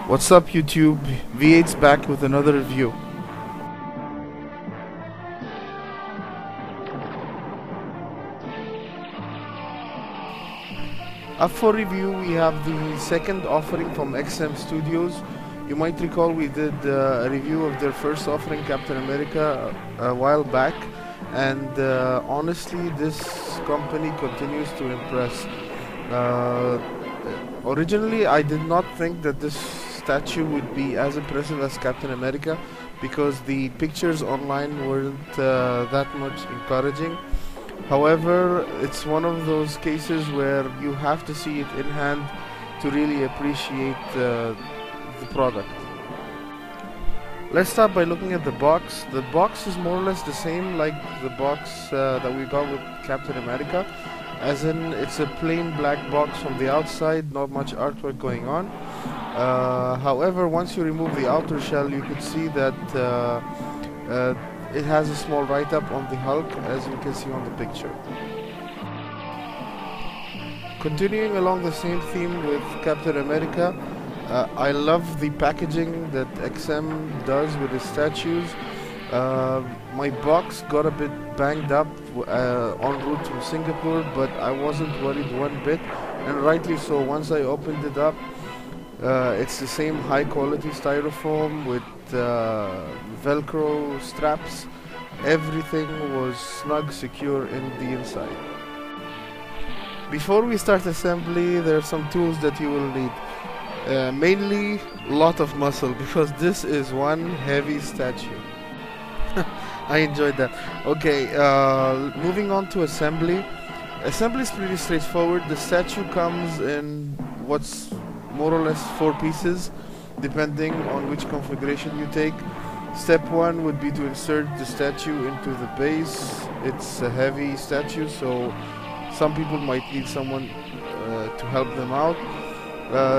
What's up YouTube? V8's back with another review. Up for review we have the second offering from XM Studios. You might recall we did a review of their first offering, Captain America, a while back, and honestly this company continues to impress. Originally I did not think that this statue would be as impressive as Captain America because the pictures online weren't that much encouraging. However, it's one of those cases where you have to see it in hand to really appreciate the product. Let's start by looking at the box. The box is more or less the same like the box that we got with Captain America, as in it's a plain black box from the outside, not much artwork going on. However, once you remove the outer shell, you could see that it has a small write-up on the Hulk, as you can see on the picture. Continuing along the same theme with Captain America, I love the packaging that XM does with his statues. My box got a bit banged up en route from Singapore, but I wasn't worried one bit, and rightly so. Once I opened it up, it's the same high quality styrofoam with velcro straps. Everything was snug, secure in the inside. Before we start assembly, there are some tools that you will need. Mainly lot of muscle, because this is one heavy statue. I enjoyed that. Okay, moving on to assembly. Assembly is pretty straightforward. The statue comes in what's more or less 4 pieces, depending on which configuration you take. Step 1 would be to insert the statue into the base. It's a heavy statue, so some people might need someone to help them out.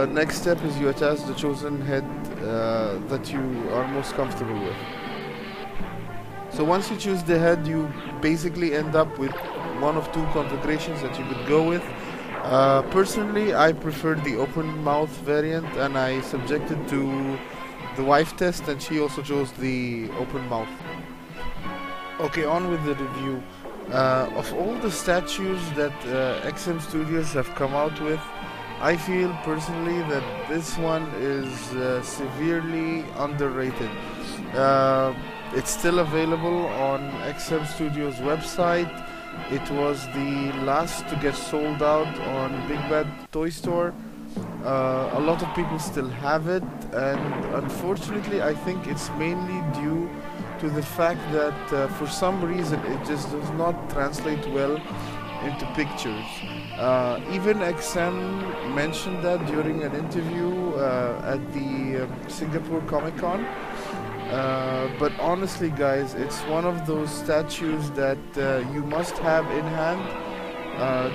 Next step is you attach the chosen head that you are most comfortable with. So once you choose the head, you basically end up with one of 2 configurations that you could go with. Personally, I preferred the open mouth variant, and I subjected to the wife test, and she also chose the open mouth. Okay, on with the review. Of all the statues that XM Studios have come out with, I feel personally that this one is severely underrated. It's still available on XM Studios website. It was the last to get sold out on Big Bad Toy Store. A lot of people still have it, and unfortunately I think it's mainly due to the fact that for some reason it just does not translate well into pictures. Even XM mentioned that during an interview at the Singapore Comic Con. But honestly guys, it's one of those statues that you must have in hand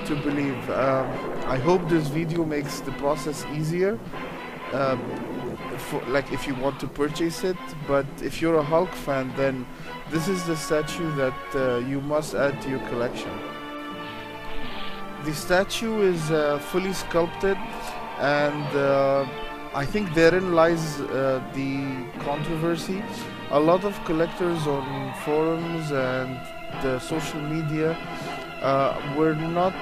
to believe. I hope this video makes the process easier, like if you want to purchase it. But if you're a Hulk fan, then this is the statue that you must add to your collection. The statue is fully sculpted, and I think therein lies the controversy. A lot of collectors on forums and the social media were not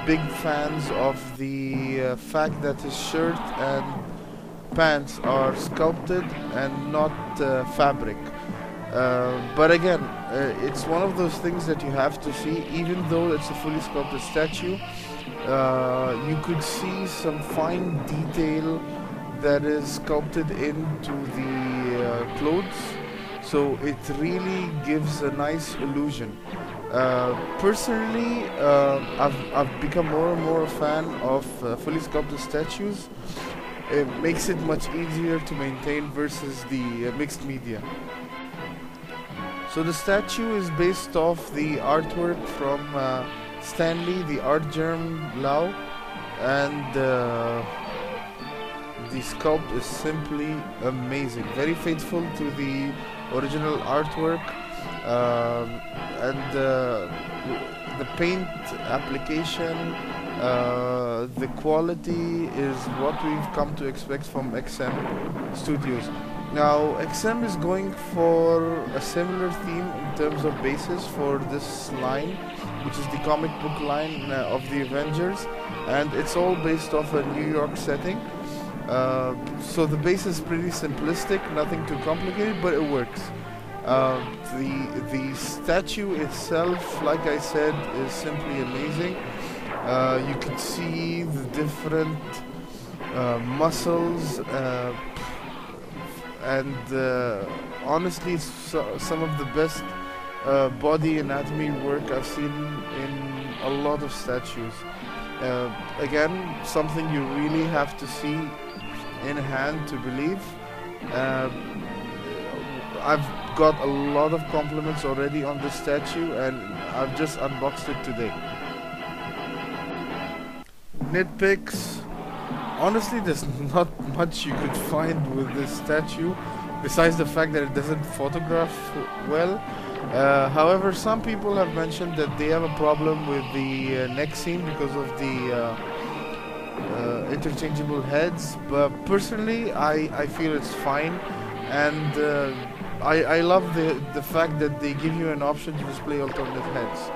big fans of the fact that his shirt and pants are sculpted and not fabric. But again, it's one of those things that you have to see. Even though it's a fully sculpted statue, you could see some fine detail that is sculpted into the clothes, so it really gives a nice illusion. Personally, I've become more and more a fan of fully sculpted statues. It makes it much easier to maintain versus the mixed media. So the statue is based off the artwork from Stan Lee, the art germ Lau, and the sculpt is simply amazing, very faithful to the original artwork, and the paint application The quality is what we've come to expect from XM Studios. Now, XM is going for a similar theme in terms of basis for this line, which is the comic book line of the Avengers, and it's all based off a New York setting. So the base is pretty simplistic, nothing too complicated, but it works. The statue itself, like I said, is simply amazing. You can see the different muscles, and honestly, some of the best body anatomy work I've seen in a lot of statues. Again, something you really have to see in hand to believe. I've got a lot of compliments already on this statue, and I've just unboxed it today. Nitpicks. Honestly, there's not much you could find with this statue besides the fact that it doesn't photograph well. However, some people have mentioned that they have a problem with the neck scene because of the interchangeable heads, but personally I feel it's fine, and I love the fact that they give you an option to display alternate heads.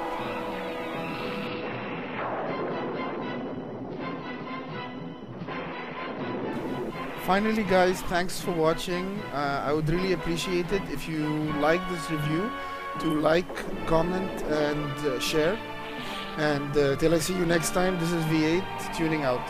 Finally guys, thanks for watching. I would really appreciate it if you like this review to like, comment and share. And till I see you next time, this is V8 tuning out.